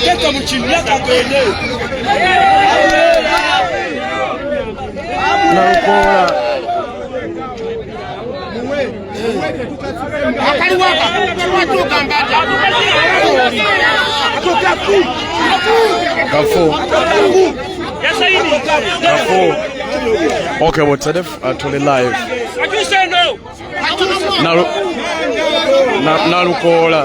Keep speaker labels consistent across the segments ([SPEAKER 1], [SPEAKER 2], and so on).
[SPEAKER 1] Teka mukinya kagende.
[SPEAKER 2] Nalukola.
[SPEAKER 1] Akaliwaka watuka mbata.
[SPEAKER 2] Kafu. Kafu. Okay, what's that? Actually live.
[SPEAKER 1] What you say no?
[SPEAKER 2] Nalukola.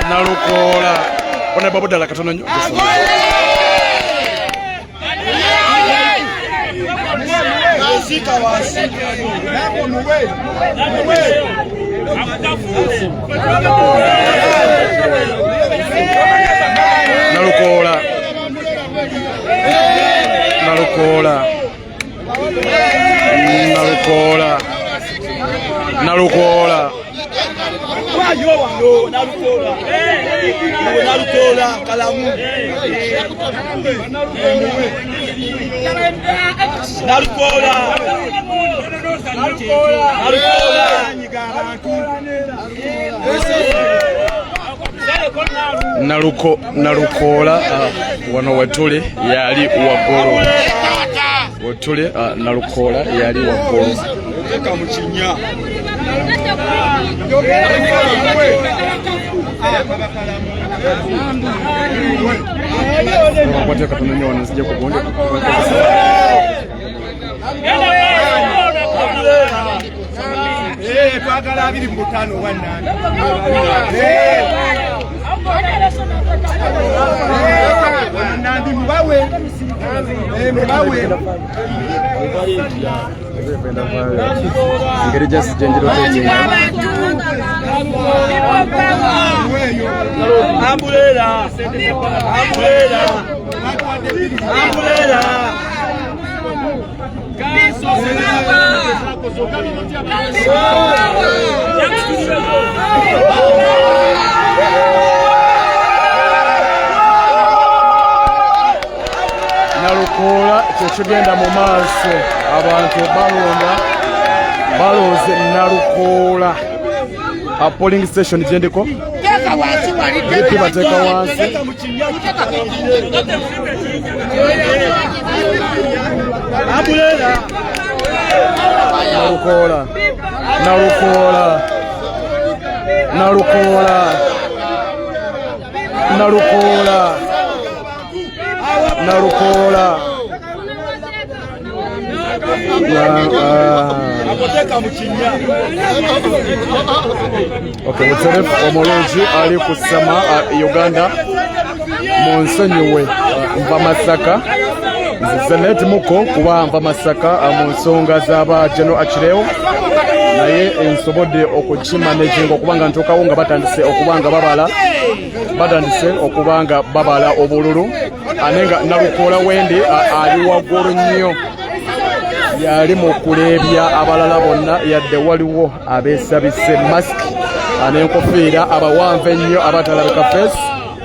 [SPEAKER 2] Nalukola. Ona babu dala katono nyo.
[SPEAKER 1] Sika wasi. Nako muwe.
[SPEAKER 2] Nalukola. Nalukola. Nalukola. Nalukola.
[SPEAKER 1] Nalukola kalamu. Nalukola.
[SPEAKER 2] Nalukola wano wetuli yali waggulu. Wetuli Nalukola yali waggulu.
[SPEAKER 1] Teka mukinya.
[SPEAKER 2] Wakwate katono nyo wano sije kugonde.
[SPEAKER 1] Twagala 25 wannani. Nandi mubawe. Mubawe.
[SPEAKER 2] Ngeri just jenjiro teje.
[SPEAKER 1] Ambulela. Ambulela. Ambulela.
[SPEAKER 2] Nalukola kyekigenda mu maaso abantu balonze Nalukola. A polling station gyendiko vipi bateka wansi Nalukola. Nalukola. Nalukola. Nalukola. Nalukola. Okay, muterefu omulungi ali kusama Uganda munsonyiwe nva Masaka nzize muko kuba nva Masaka mu nsonga z'aba General Achirewo naye ensobodde okukimanejinga okubanga ntuukawo nga batandise okubanga babala obululu anenga Nalukola wendi ali waggulu nnyo yali mu kulebya abalala bonna yadde waliwo abeesabise masiki n'enkofiira abawanvu ennyo abatalabika face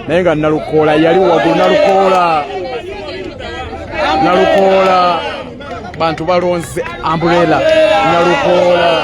[SPEAKER 2] naye nga Nalukola yali waggulu. Nalukola bantu balonze ambulera. Nalukola.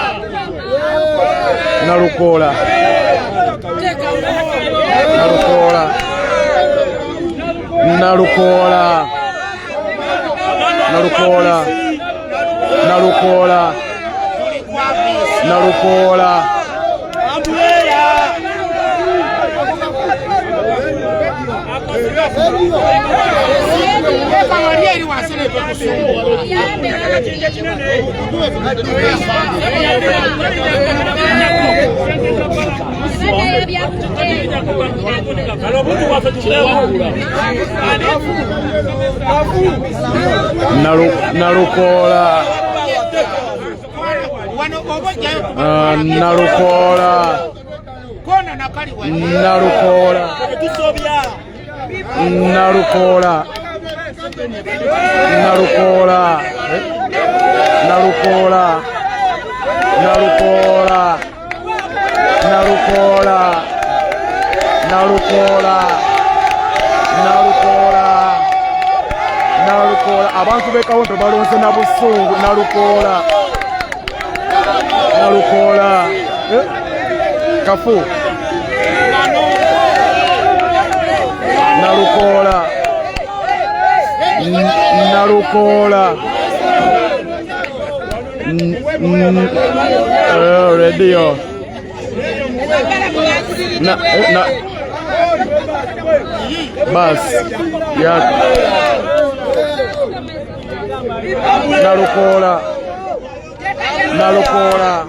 [SPEAKER 2] Nalukola Nalukola Nalukola Nalukola Nalukola Nalukola Nalukola Nalukola Nalukola Nalukola abantu b'ekawempe balonze na busungu Nalukola Nalukola Kafu Nalukola Nalukola radio bas ya Nalukola Nalukola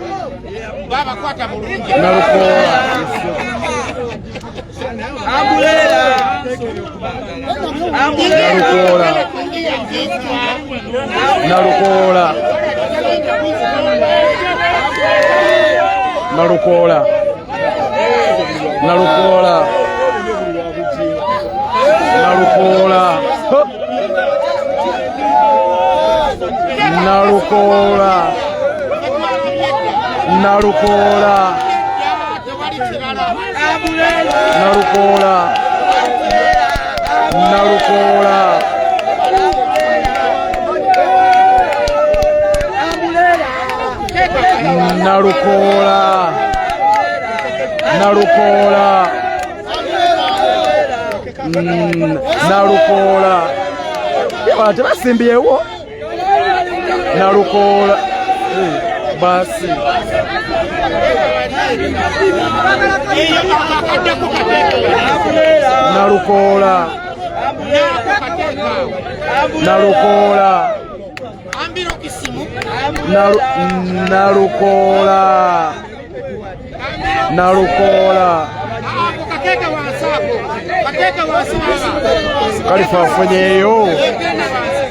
[SPEAKER 3] baba kwata bulungi
[SPEAKER 2] Nalukola
[SPEAKER 1] Nalukola
[SPEAKER 2] Nalukola Nalukola Nalukola Nalukola Nalukola Nalukola Nalukola Nalukola Nalukola Nalukola Nalukola yaba tebasimbyewo Nalukola basi Nalukola Nalukola
[SPEAKER 3] ambiro kisimu
[SPEAKER 2] Nalukola Nalukola
[SPEAKER 3] akakeka wasako akakeka wasaka
[SPEAKER 2] Kalifa afunyeyo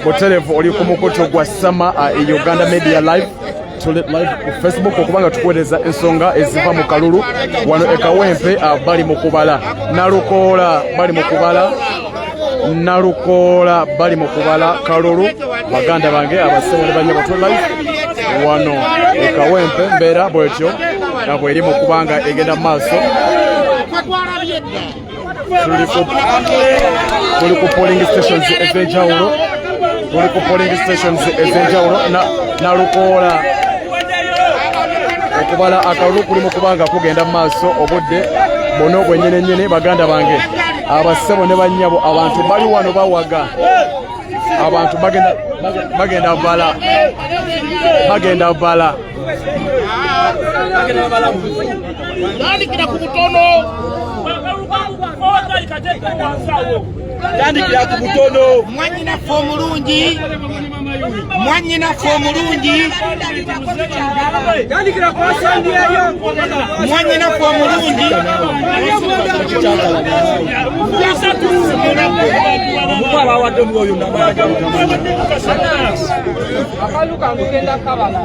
[SPEAKER 2] Botelevu oli ku mukoto gwa Sama Uganda Media Live live ku Facebook okubanga tukuweereza ensonga eziva mu kalulu wano ekawempe bali mu kubala Nalukola bali mu kubala Nalukola bali mu kubala kalulu baganda bange abasewo ne banyabo to live wano ekawempe mbeera bwetyo nabo eri mu kubanga egenda maaso tuli ku polling stations ez'enjawulo Nalukola okubala akalulu kuli mu kubanga kugenda mu maaso obudde bono bwennyene baganda bange abassebo ne bannyabo abantu bali wano bawaga abantu bagenda bala
[SPEAKER 3] tandikira ku butono
[SPEAKER 1] tandikira ku butono
[SPEAKER 3] mwanyina fo omulungi
[SPEAKER 1] tandikira ku asambyeyo
[SPEAKER 3] mwanyina fo omulungi
[SPEAKER 1] omukwala awadde omwoyo nabaja
[SPEAKER 4] akaluka ngenda kabala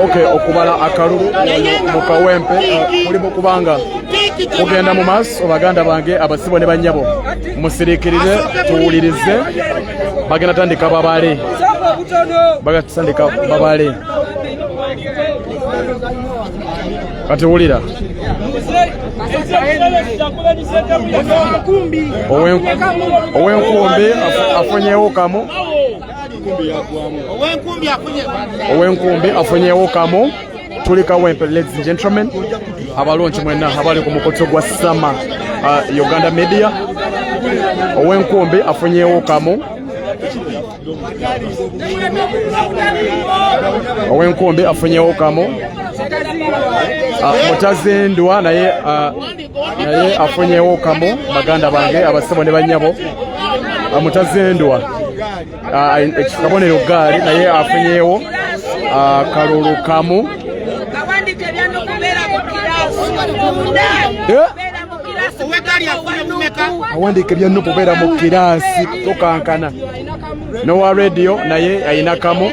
[SPEAKER 2] Okay, okubala akalulu mu kawempe muli mu kubanga kugenda mu maaso baganda bange abasibo ne bannyabo musirikirire tuwulirize bagenda tandika babale kati wulira owenkumbi afunyewo kamu owenkumbi afunyewo kamu tuli kawempe. Ladies and gentlemen, abalonchi mwenna abali ku mukoto gwa Sama Uganda Media, owenkumbi afunyewo kamu owenkumbi afunyewo kamu Mutazindwa naye afunyewo kamu baganda bange abasebo ne bannyabo Mutazindwa ekikabonero gaali naye afunyewo kalulu kamu awandiika ebyannupu beera mu kiraasi tokankana nowa radio naye ayinakamu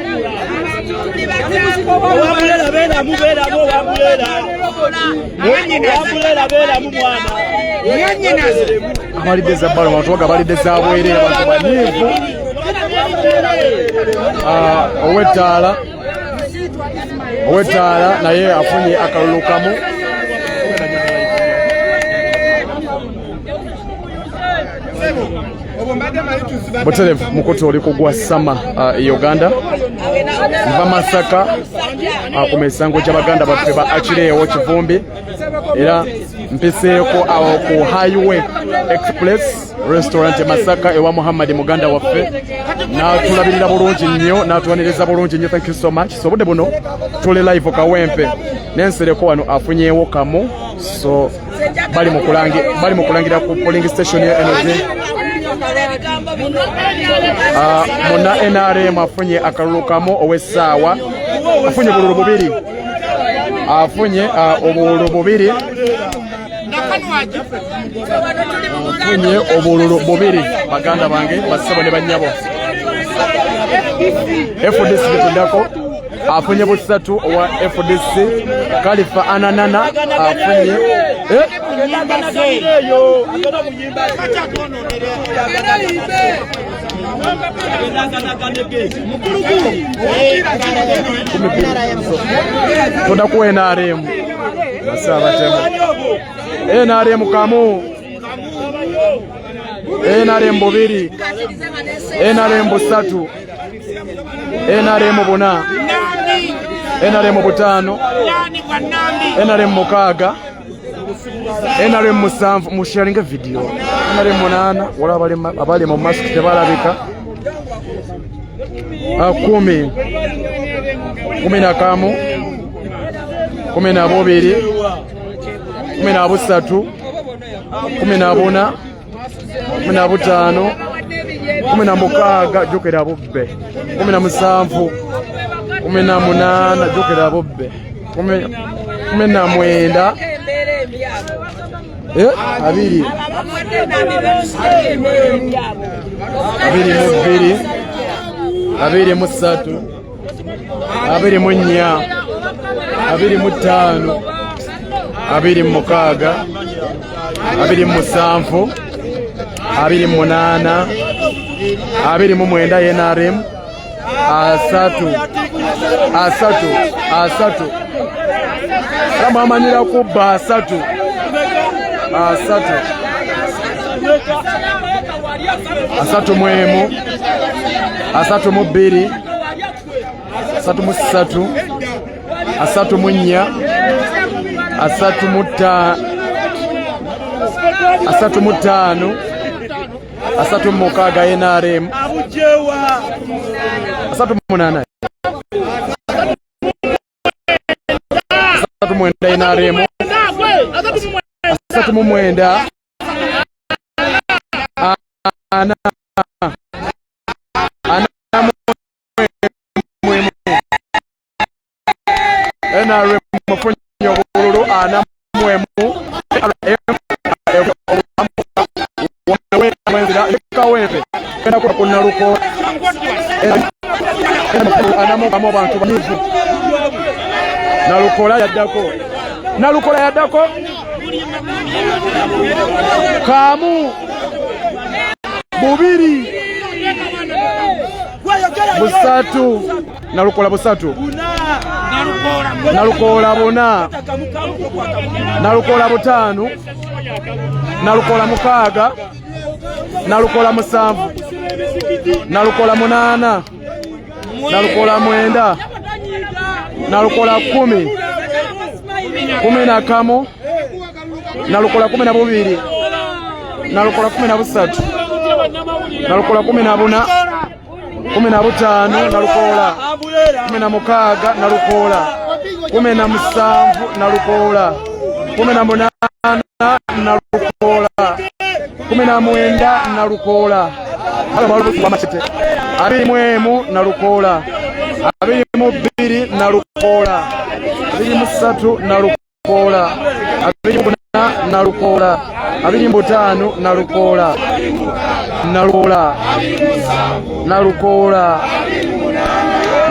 [SPEAKER 2] abalidde za bbalo abantu baga balidde za bwerere abantu banyiivu ow'ettaala naye afunye akalulu kamu Buterevu mukoto oli kugwa sama Uganda nva Masaka ku misango gy'Abaganda baffe ba Akireewo Kivumbi era mpiseeko awo ku Highway Express Restaurant Masaka ewa Muhammad muganda waffe n'atulabirira bulungi nnyo n'atuwaniriza bulungi nnyo. Thank you so much. So budde buno tuli live Kawempe n'ensereko wano afunyeewo kamu so bali mu kulangira ku polling station ya energy muna NRM afunye akalulu kamu ow'essaawa afunye obululu bubiri afunye obululu bubiri baganda bange basebo ne bannyabo FDC getundako afunye busatu owa FDC Khalifa Ananana afunye tunaku NRM basabatemu NRM kamu NRM bubiri NRM busatu NRM buna NRM butano NRM mukaaga NRM musanvu musharinga video NRM munana wala abali mu mask tebalabika 10 na kamu 10 na bubiri 10 na busatu 10 na buna 10 na butano 10 na mukaaga jokera bubbe 10 na musanvu 10 na munana jokera bubbe 10 na mwenda abiri mubiri abiri musatu abiri munya abiri mutano abiri mukaaga abiri musanvu abiri munana abiri mumwenda NRM asatu kama amanyira kubba asatu mwemu asatu mubiri asatu musatu asatu munya asatu mutano asatu mukaaga NRM asatu munana asatu mwenda NRM asatu mumwenda ana NRM mufunye obululu ana mwemu Kawempe kenda kwa naluko anamo kama bantu banivu nalukola yaddako kamu bubiri busatu nalukola busatu nalukola buna nalukola butano nalukola mukaaga nalukola musanvu nalukola munana nalukola mwenda nalukola 10 na kamu nalukola 10 na bubiri nalukola 10 na busatu nalukola 10 na buna 10 na butano nalukola 10 na mukaaga nalukola 10 na musanvu nalukola 10 na munana nalukola 10 na mwenda nalukola abiri mwemu nalukola abiri mubiri nalukola abiri musatu nalukola abiri munana Nalukola 25 Nalukola Nalukola Nalukola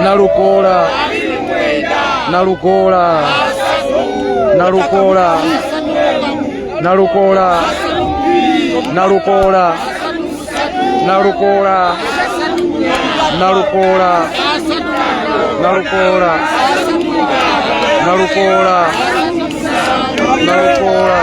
[SPEAKER 2] Nalukola Nalukola Nalukola Nalukola Nalukola Nalukola Nalukola Nalukola Nalukola Nalukola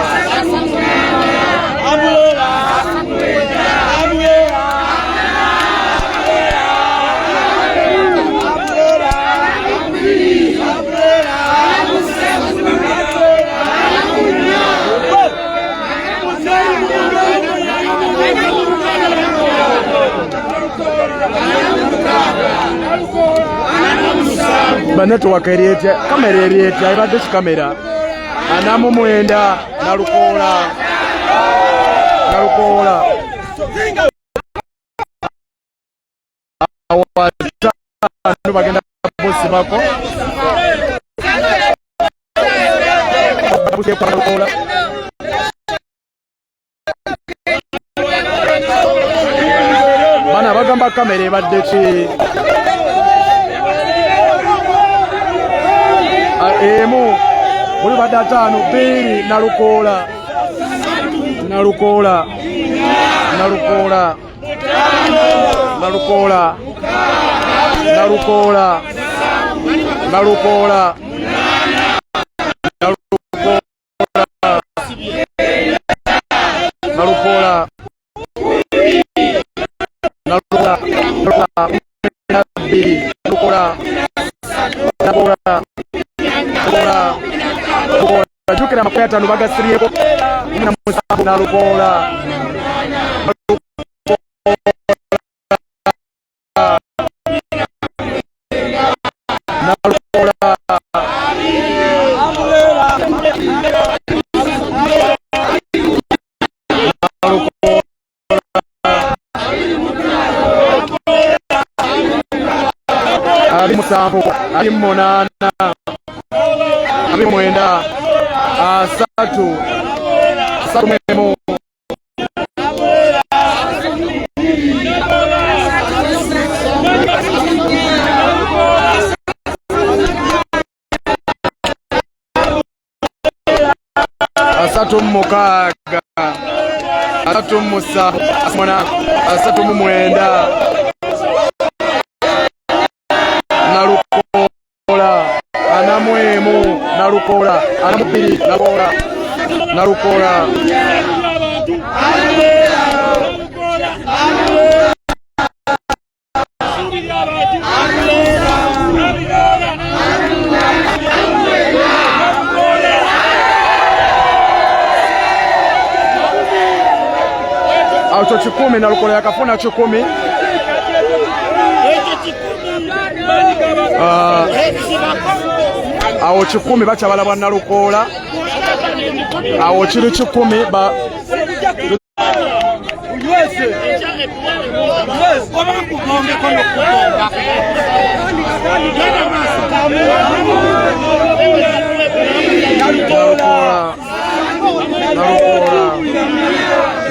[SPEAKER 2] Baneto wakeriete kamera eriete ibadde kamera anamu mwenda Nalukola Nalukola awatano bagenda bosi bako Nalukola bana bagamba kamera ibadde ki emu muri badatano 2 Nalukola Nalukola Nalukola Nalukola Nalukola Nalukola Nalukola Jukira makweta nubaga siriyeko na musabu Nalukola Nalukola Ali musabu ali monana ali mwenda asatu mwemu asatu mukaga asatu musabu asatu mwenda Nalukola anamwemu Nalukola anamubiri Nalukola Nalukola auto 10 Nalukola yakafuna 10 awo 10 bacha balabwa Nalukola awo kiri 10 ba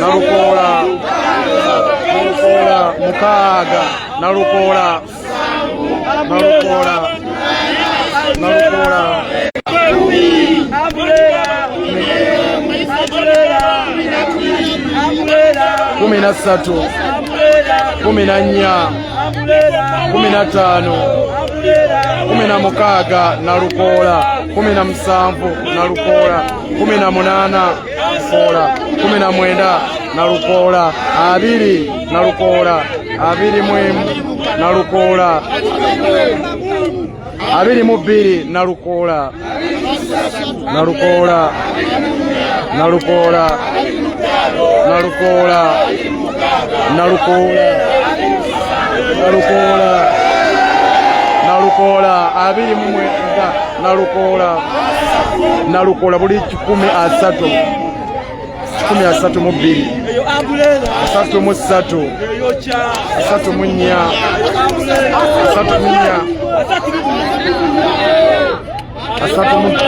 [SPEAKER 2] Nalukola mukaga Nalukola Nalukola Nalukola 13 14 15 16 Nalukola 17 Nalukola 18 19 Nalukola 20 Nalukola 21 Nalukola 22 Nalukola Nalukola Nalukola Nalukola Nalukola Nalukola Nalukola 29 Nalukola Nalukola buli 10 3 mu 2 3 mu 3 3 mu 4 3 mu 4 3 mu 5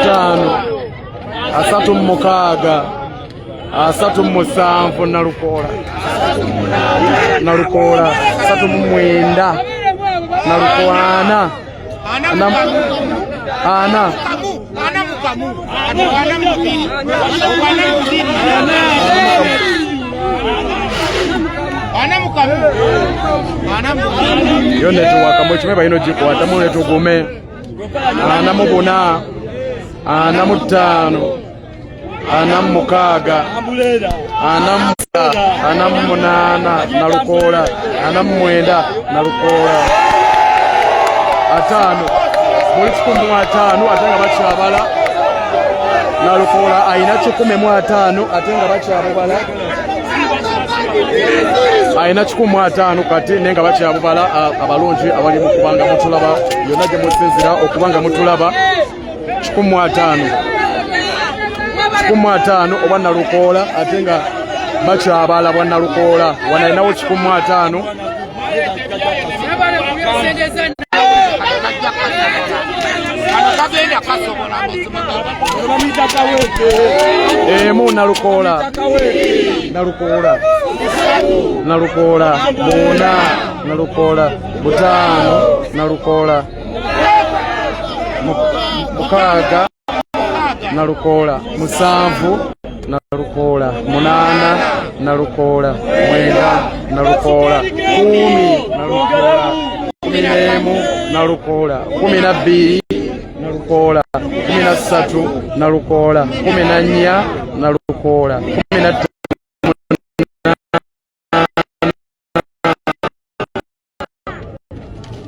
[SPEAKER 2] asatu mu mukaaga, asatu mu musanvu Nalukoola, Nalukoola, asatu mu mwenda Nalukoola, ana yo netuwakamu ekime balina ogikwatamu netugume. Ana mu buna, ana mu ttaano, ana mu mukaaga, ana mu ana mu munaana Nalukoola, ana mu mwenda Nalukoola, ataano buli 105 ate nga bakyabala. Nalukoola ayina 105 ate nga bakyabubala, ayina 105 kati nenga bakyabubala. Abalungi abali mu kubanga mutulaba yonna gye musinzira okubanga mutulaba 105 oba Nalukoola ate nga bakyabala bwa Nalukoola wanalinawo 105. Emu Nalukoola, Nalukoola, Nalukoola, buna Nalukoola, butaano Nalukoola, mukaaga Nalukoola, musanvu Nalukoola, munaana Nalukoola, mwenda Nalukoola, 10 Nalukoola, 11 Nalukoola, 12 Nalukoola, 13 Nalukoola, 14 Nalukoola, 15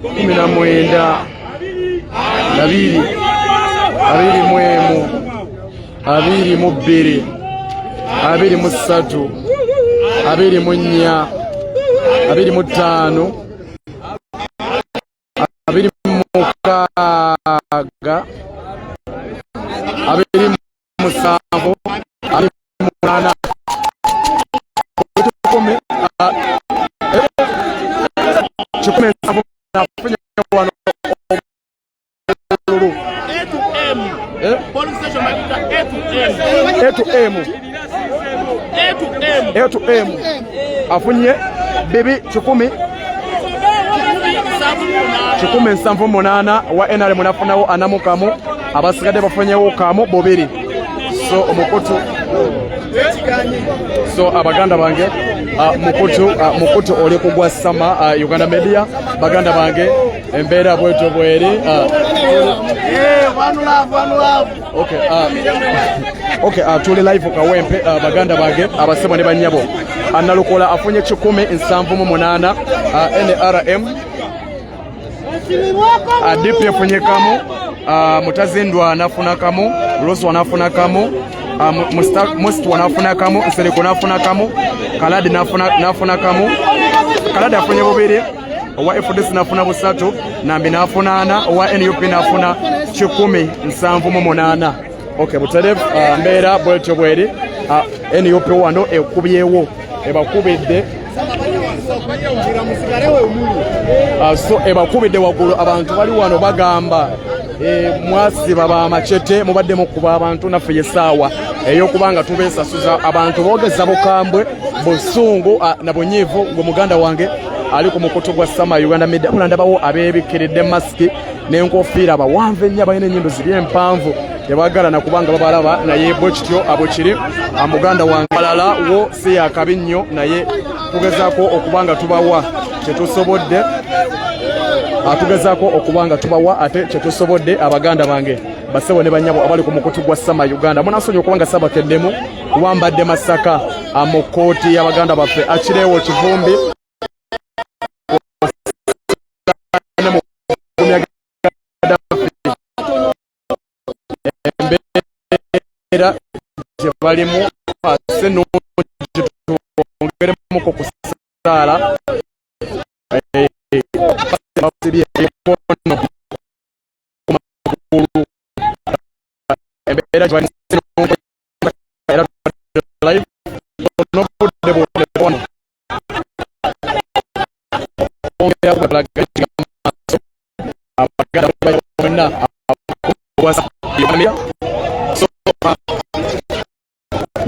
[SPEAKER 2] 19 2 21 22 23 24 25 abiri mukaaga, abiri musanvu, abiri munaana, 17 nafunye wano obululu A to M afunye bibi 178 wa NRM nafunawo anamukamu abasigadde bafunyewo kamu bobiri. So omukutu so abaganda bange mukutu oli kugwa sama Uganda Media baganda bange embeera bweto bweri okay tuli live kawempe baganda bange abasebo ne banyabo. Nalukoola afunye 178 NRM DP yafunye kamu, Mutazindwa anafuna kamu, Rosu anafuna kamu, Mustu anafuna kamu, Nsereko anafuna kamu, Kaladi nafuna kamu, Kaladi afunye bubiri, wa FDC nafuna busatu, Nambi nafuna ana, wa NUP nafuna 178. Okay, Buterev mbeera bwetyo bweri, NUP wano ekubyewo ebakubidde so ebakubidde waggulu. Abantu bali wano bagamba mwasiba bamachete mubadde mukuba abantu naffe yesaawa ey'okubanga tubeesasuza. Abantu boogeza bukambwe busungu na bunyiivu ng'omuganda wange ali ku mukutu gwa Sama Uganda Media. Mulandabawo abeebikkiridde masiki n'enkofiira abawanvu ennyo abalina ennyindo ziri empanvu tebaagala na kubanga babalaba naye bwe kityo abo kiri. Muganda wange balala wo si yakabi nnyo naye tugezaako okubanga tubawa kyetusobodde, tugezaako okubanga tubawa ate kyetusobodde. Abaganda bange basebo ne banyabo abali ku mukutu gwa Sama Uganda munasonyi okubanga sabakeddemu wambadde Masaka mu kkooti y'abaganda baffe akireewo Kivumbi embeera gye balimu ase nongeremuko kusaala embeera gye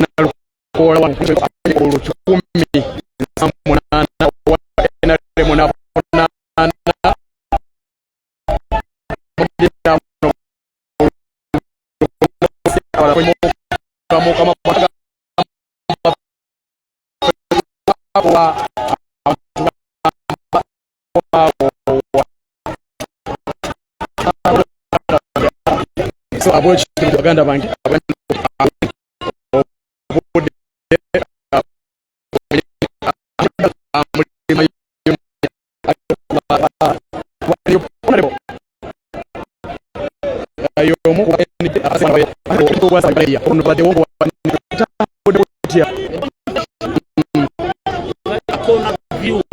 [SPEAKER 2] nalukola olukumi munana enale munafunana so abo chitendo baganda bangi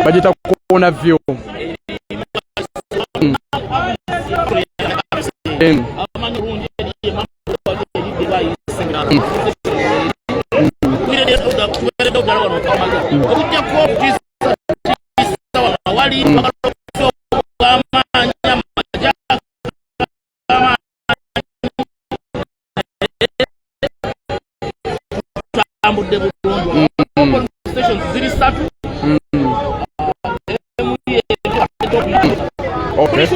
[SPEAKER 2] bajita kuona view okay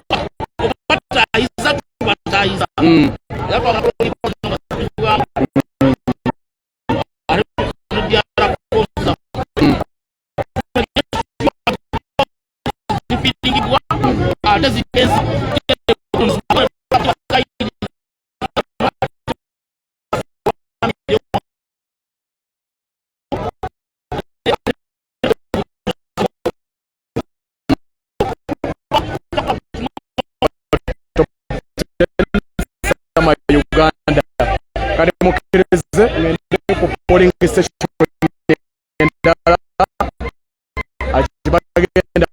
[SPEAKER 2] Uganda kali mukireze ngende ku polling station endala ajibagenda